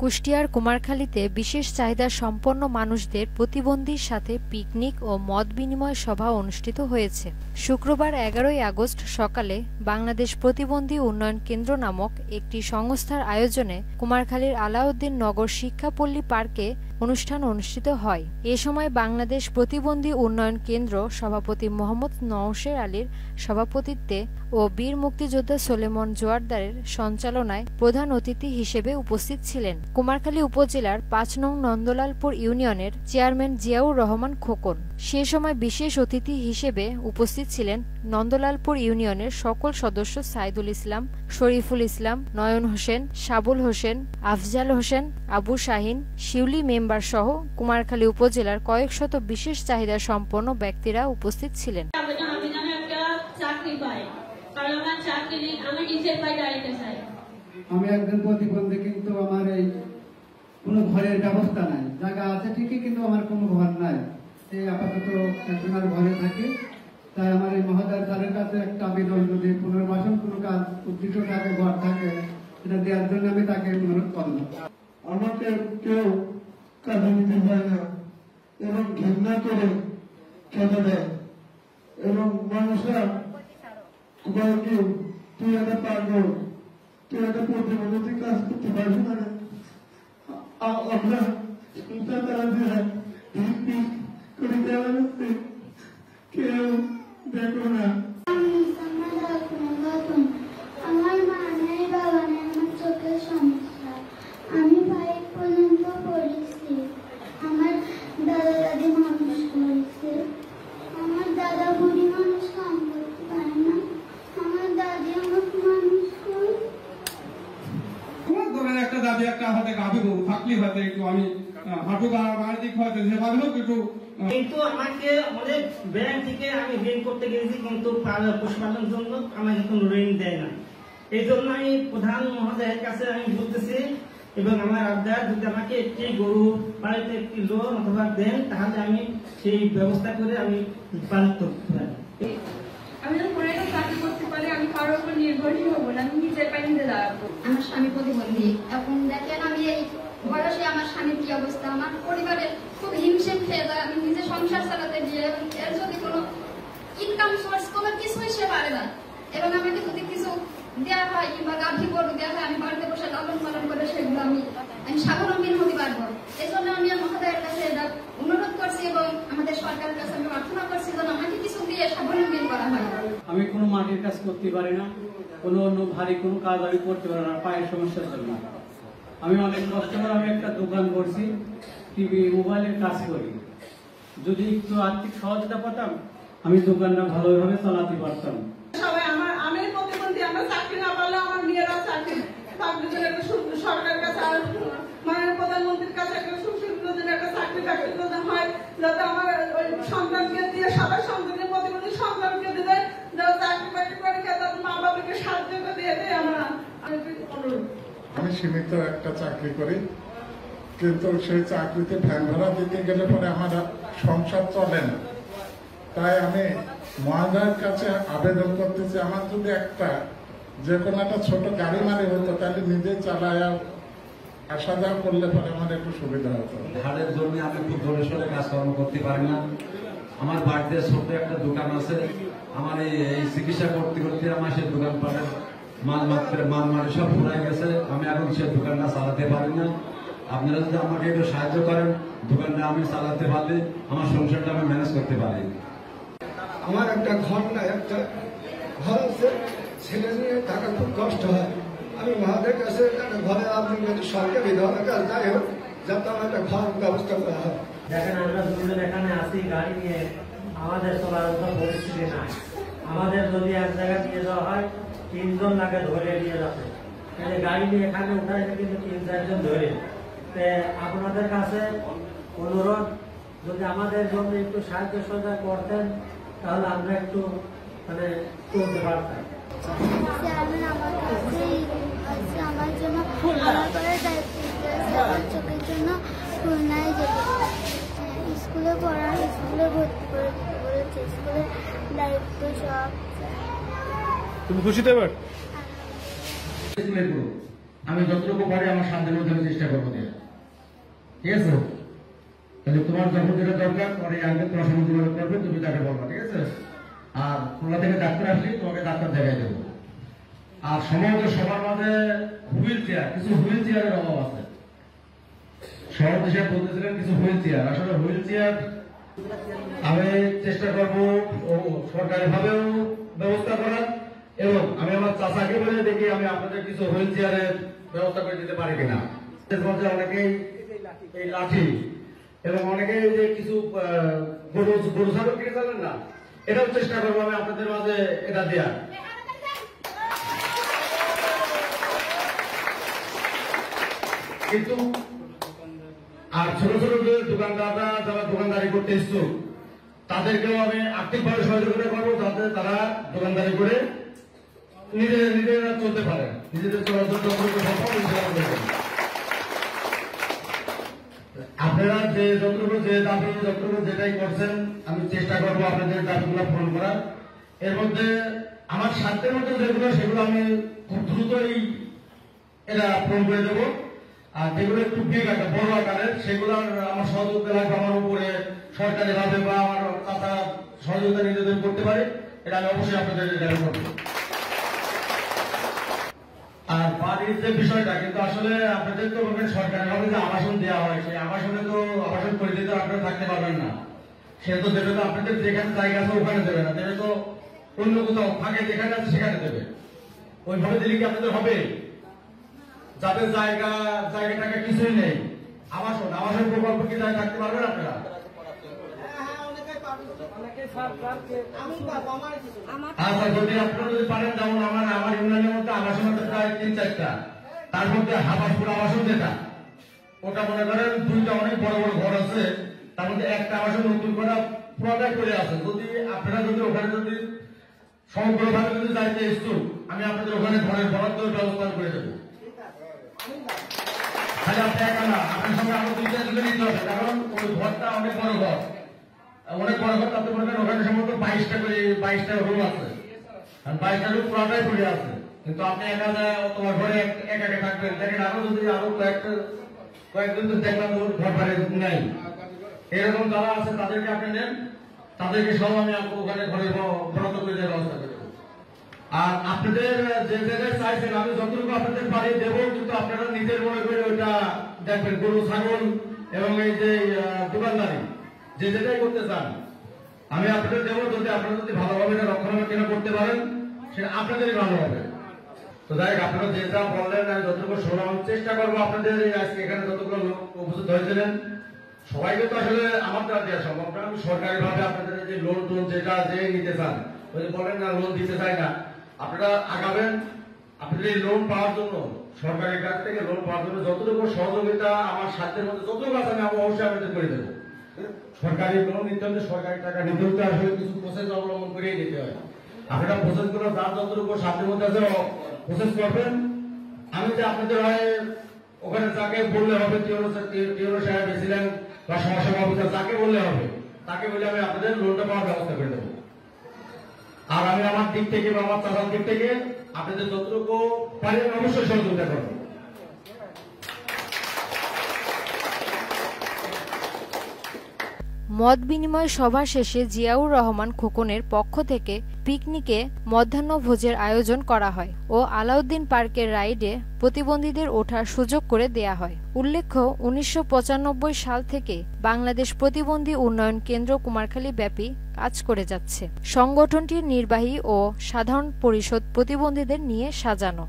কুষ্টিয়ার কুমারখালীতে বিশেষ চাহিদা সম্পন্ন মানুষদের প্রতিবন্ধীর সাথে পিকনিক ও মত বিনিময় সভা অনুষ্ঠিত হয়েছে। শুক্রবার ১১ আগস্ট সকালে বাংলাদেশ প্রতিবন্ধী উন্নয়ন কেন্দ্র নামক একটি সংস্থার আয়োজনে কুমারখালীর আলাউদ্দিন নগর শিক্ষাপল্লী পার্কে অনুষ্ঠান অনুষ্ঠিত হয়। এ সময় বাংলাদেশ প্রতিবন্ধী উন্নয়ন কেন্দ্র সভাপতি মোহাম্মদ নওশের আলীর সভাপতিত্বে ও বীর মুক্তিযোদ্ধা সোলেমন জোয়ারদারের সঞ্চালনায় প্রধান অতিথি হিসেবে উপস্থিত ছিলেন কুমারখালী উপজেলার ৫ নং নন্দলালপুর ইউনিয়নের চেয়ারম্যান জিয়াউর রহমান খোকন। সে সময় বিশেষ অতিথি হিসেবে উপস্থিত ছিলেন নন্দলালপুর ইউনিয়নের সকল সদস্য সাইদুল ইসলাম, শরীফুল ইসলাম, নয়ন হোসেন, সাবুল হোসেন, আফজাল হোসেন, আবু শাহিন, শিউলি মেম্বার সহ কুমারখালী উপজেলার কয়েক শত বিশেষ চাহিদা সম্পন্ন ব্যক্তিরা উপস্থিত ছিলেন। আমি একজন প্রতিবন্ধী, কিন্তু আমার এই কোনো ঘরের ব্যবস্থা নাই। জায়গা আছে ঠিকই, কিন্তু আমার কোনো ঘর নাই। এই আপাতত একজনের ঘরে থাকি। তাই আমার এই মহোদয় স্যারের কাছে একটা আবেদন, যদি পুনর্বাসন কোনো কাজ উদ্দেশ্য থাকে, ঘর থাকে, এটা দেওয়ার জন্য আমি তাকে অনুরোধ করব। আমাকে কেউ কাজে নিতে পারে না এবং ঘৃণা করে খেতে দেয়, এবং মানুষরা কি তুই একটা পারবো, তুই একটা প্রতিবন্ধী কাজ করতে পারবি না। আমরা তারা কেউ দেখো না। আমার মা নেই, বাবা নেই, আমার চোখের সমস্যা। আমি 5 পর্যন্ত পড়েছি। আমার দাদা দাদি মানুষ করেছে। আমার দাদা বুড়ি মানুষ কাম করতে পারে না। আমার দাদি আমাকে মানুষ করে। একটা দাবি, একটা হাতে গাভী গরু থাকলে হয়তো একটু আমি হাঁটু বাড়ি দিক হয়তো সেভাবে হোক একটু। কিন্তু আমাকে অনেক ব্যাংক থেকে আমি ঋণ করতে গেছি, কিন্তু পশুপালনের জন্য আমাকে কোনো ঋণ দেয় না। এই জন্য আমি প্রধান মহোদয়ের কাছে আমি বলতেছি, এবং আমার আবদার, যদি আমাকে একটি গরু বাড়িতে একটি লোন অথবা দেন, তাহলে আমি সেই ব্যবস্থা করে আমি পালন করতে পারি। আমি যখন কোনো একটা চাকরি করতে পারি, আমি কারোর উপর নির্ভরশীল হবো না, আমি নিজের পায়ে নিজে দাঁড়াবো। আমার স্বামী প্রতিবন্ধী। এখন দেখেন আমি এই বয়সে আমার স্বামীর কি অবস্থা, আমার পরিবারে খুব হিমশিম খেয়ে যায়। আমি নিজে সংসার চালাতে গিয়ে, এবং এর যদি কোনো ইনকাম সোর্স কোনো কিছুই সে পারে না, এবং আমাকে যদি কিছু দেওয়া হয় কিংবা গাভী গরু দেওয়া হয়, আমি বাড়িতে বসে লালন পালন করে সেগুলো আমি স্বাবলম্বী হতে পারবো। এই জন্য আমি মহোদয়ের কাছে এটা অনুরোধ করছি, এবং আমাদের সরকারের কাছে আমি প্রার্থনা করছি যেন আমাকে কিছু দিয়ে স্বাবলম্বী করা হয়। আমি কোনো মাটির কাজ করতে পারি না, কোনো অন্য ভারী কোনো কাজ আমি করতে পারি না পায়ের সমস্যার জন্য। আমি অনেক কষ্ট করে আমি একটা দোকান করছি, টিভি মোবাইলের কাজ করি। যদি একটু আর্থিক সহযোগিতা পেতাম, আমি দোকানটা ভালোভাবে চালাতে পারতাম। সবাই আমি প্রতিবন্ধী, আমরা চাকরি না পারলে আমার মেয়েরা চাকরি সরকারের কাছে, মাননীয় প্রধানমন্ত্রীর কাছে একটা সুশিক্ষিত একটা চাকরি হয়, যাতে আমার ওই সন্তানকে দিয়ে, সবাই সন্তানকে প্রতিবন্ধী সন্তানকে দিলে যারা চাকরি বাকরি করে তাদের মা বাবাকে সাহায্য দিয়ে দেয়। আমরা আমি সীমিত একটা চাকরি করি, কিন্তু সেই চাকরিতে ফ্যান ভাড়া দিতে গেলে পরে আমার সংসার চলে না। তাই আমি মহোদয়ের কাছে আবেদন করতেছি, আমার যদি একটা যে কোনো একটা ছোট গাড়ি মারি হতো, তাহলে নিজে চালায় আসা যাওয়া করলে পরে আমার একটু সুবিধা হতো। হাড়ের জন্য আমি খুব জোরে সোরে কাজকর্ম করতে পারি না। আমার বাড়িতে ছোট একটা দোকান আছে। আমার এই চিকিৎসা করতে করতে আমার সেই দোকানপাটের মাল সব ফুরাই গেছে। আমি এখন সেই দোকানটা চালাতে পারি না। আপনারা যদি আমাকে একটু সাহায্য করেন, দোকানটা আমি চালাতে পারলে আমার সংসারটা আমি ম্যানেজ করতে পারি। আমার একটা ঘর নাই, একটা ঘর আছে, ছেলে নিয়ে থাকা খুব কষ্ট হয়। আমি মহাদের কাছে ঘরে আপনি যদি সরকারি ধরনের কাজ যাই হোক, যাতে আমার একটা ঘর ব্যবস্থা করা হয়। দেখেন, আমরা দুজন এখানে আসি গাড়ি নিয়ে, আমাদের চলার মতো পরিস্থিতি নাই। আমাদের যদি এক জায়গায় নিয়ে যাওয়া হয়, 3 জন লাগে ধরে নিয়ে যাবে। গাড়ি নিয়ে এখানে উঠাই কিন্তু 3-4 জন ধরে। আপনাদের কাছে অনুরোধ, যদি আমাদের জন্য একটু সাহায্য সহযোগিতা করতেন, তাহলে আমরা একটু চলতে পারতাম। আমার জন্য আমার চোখের জন্য খুলনায় যেতে, স্কুলে পড়ার, স্কুলে ভর্তি করেছে, স্কুলের দায়িত্ব সব। তুমি খুশি তো? এবার আমি যতটুকু পারি আমার সাধ্যের মধ্যে চেষ্টা করবো। ঠিক আছে? তাহলে তোমার যখন যেটা দরকার তোমার এই আঙ্কেল তোমার সঙ্গে যোগাযোগ করবে, তুমি তাকে বলবা, ঠিক আছে? আর খুলনা থেকে ডাক্তার আসলে তোমাকে ডাক্তার দেখাই দেবো। আর সম্ভবত সবার মাঝে হুইল চেয়ার, কিছু হুইল চেয়ারের অভাব আছে। শহর দেশে বলতেছিলেন কিছু হুইল চেয়ার, আসলে হুইল চেয়ার আমি চেষ্টা করবো সরকারি ভাবেও ব্যবস্থা করার, এবং আমি আমার চাচাকে বলে দেখি আমি আপনাদের কিছু হুইল চেয়ারের ব্যবস্থা করে দিতে পারি কিনা। অনেকেই এই লাঠি এবং অনেকেই যে কিছু গরু ছাগল কিনে চালেন না, এটাও চেষ্টা করবো আমি আপনাদের মাঝে এটা দেওয়ার। কিন্তু আর ছোট ছোট যে দোকানদাররা যারা দোকানদারি করতে ইচ্ছুক তাদেরকেও আমি আর্থিকভাবে সহযোগিতা করবো, যাতে তারা দোকানদারি করে নিজেরা চলতে পারে, নিজেদের আপনারা যে যতটুকু যে দাবি যতটুকু যেটাই করছেন আমি চেষ্টা করবো আপনাদের দাবিগুলো পূরণ করার। এর মধ্যে আমার সাধ্যের মধ্যে যেগুলো সেগুলো আমি খুব দ্রুতই এটা পূরণ করে দেবো, আর যেগুলো একটু বিগ একটা বড় আকারের সেগুলো আমার সহযোগিতা লাগবে, আমার উপরে সরকারি ভাবে বা আমার চাচা সহযোগিতা নিজেদের করতে পারে, এটা আমি অবশ্যই আপনাদের করবো। আর বাড়ির যে বিষয়টা, কিন্তু আসলে আপনাদের তো সরকারি ভাবে যে আবাসন দেওয়া হয়, সেই আবাসনে তো আবাসন করে দিতে আপনারা থাকতে পারবেন না, সে তো দেবে তো আপনাদের যেখানে জায়গা আছে ওখানে দেবে না, দেবে তো অন্য কোথাও ফাঁকে যেখানে আছে সেখানে দেবে। ওইভাবে দিলে কি আপনাদের হবে? যাদের জায়গাটাকে কিছুই নেই, আবাসন প্রকল্প কি জায়গায় থাকতে পারবেন আপনারা? আচ্ছা, যদি আপনারা যদি পারেন, যেমন আমার ইউনিয়নের মধ্যে আবাসন আছে প্রায় 3-4টা, তার মধ্যে হাবাসপুর আবাসন যেটা, ওটা মনে করেন 2টা অনেক বড় বড় ঘর আছে, তার মধ্যে একটা আবাসন নতুন করা পুরোটাই করে আছে। যদি আপনারা যদি ওখানে যদি সমগ্রভাবে যদি যাইতে ইচ্ছুক, আমি আপনাদের ওখানে ঘরের বরাদ্দের ব্যবস্থা করে দেবো। তাহলে আপনি একা না, আপনার সঙ্গে আরো 2-4 জন নিতে হবে, কারণ ওই ঘরটা অনেক বড় ঘর, তাতে মনে করেন ওখানে সম্ভবত 22টা রুম আছে, 22টা রুম পুরাটাই পড়ে আছে। কিন্তু আপনি একা যায় তোমার ঘরে একা থাকবেন, দেখেন আরো যদি আরো কয়েকদিন তো দেখলাম ঘর ভাড়া নেই, এরকম যারা আছে তাদেরকে আপনি নেন, তাদেরকে সব আমি ওখানে ঘরে বরাদ্দ করে দেওয়ার ব্যবস্থা করে দেবো। আর আপনাদের যে জায়গায় চাইছেন আমি যতটুকু আপনাদের বাড়ি দেবো, কিন্তু আপনারা নিজের মনে করে ওইটা দেখবেন, গরু ছাগল এবং এই যে দোকানদারি যে যেটাই করতে চান আমি আপনাদের দেবো, যদি আপনারা যদি ভালোভাবে এটা রক্ষণাবেক্ষণ করতে পারেন সেটা আপনাদেরই ভালো হবে। তো যাই হোক, আপনারা যে যা বললেন আমি যতটুকু শুনলাম, চেষ্টা করবো আপনাদের আজকে এখানে যতগুলো লোক উপস্থিত হয়েছিলেন সবাইকে তো আসলে আমার দ্বারা দেওয়া সম্ভব না, আমি সরকারি ভাবে আপনাদের যে লোন টোন যেটা যে নিতে চান, ওই যে বলেন না লোন দিতে চাই না, আপনারা আগাবেন। আপনাদের এই লোন পাওয়ার জন্য সরকারের কাছ থেকে লোন পাওয়ার জন্য যতটুকু সহযোগিতা আমার সাধ্যের মধ্যে যতটুকু আছে আমি অবশ্যই আপনাদের করে দেবো। সরকারি লোন নিতে হলে সরকারি টাকা নিতে হলে আসলে কিছু প্রসেস অবলম্বন করেই নিতে হয়। আপনারা প্রসেস গুলো যার যতটুকু সাধ্যের মধ্যে আছে প্রসেস করবেন। আমি যে আপনাদের হয় ওখানে যাকে বললে হবে, টিওনো সাহেব এসেছিলেন বা সমাজসেবা অফিসার, যাকে বললে হবে তাকে বলে আমি আপনাদের লোনটা পাওয়ার ব্যবস্থা করে দেবো। আর আমি আমার দিক থেকে বা আমার চাচার দিক থেকে আপনাদের যতটুকু পারি আমি অবশ্যই সহযোগিতা করবো। মত বিনিময় সভা শেষে জিয়াউর রহমান খোকনের পক্ষ থেকে পিকনিকে মধ্যাহ্নভোজের আয়োজন করা হয় ও আলাউদ্দিন পার্কের রাইডে প্রতিবন্ধীদের ওঠার সুযোগ করে দেয়া হয়। উল্লেখ্য, 1995 সাল থেকে বাংলাদেশ প্রতিবন্ধী উন্নয়ন কেন্দ্র কুমারখালী ব্যাপী কাজ করে যাচ্ছে। সংগঠনটির নির্বাহী ও সাধারণ পরিষদ প্রতিবন্ধীদের নিয়ে সাজানো।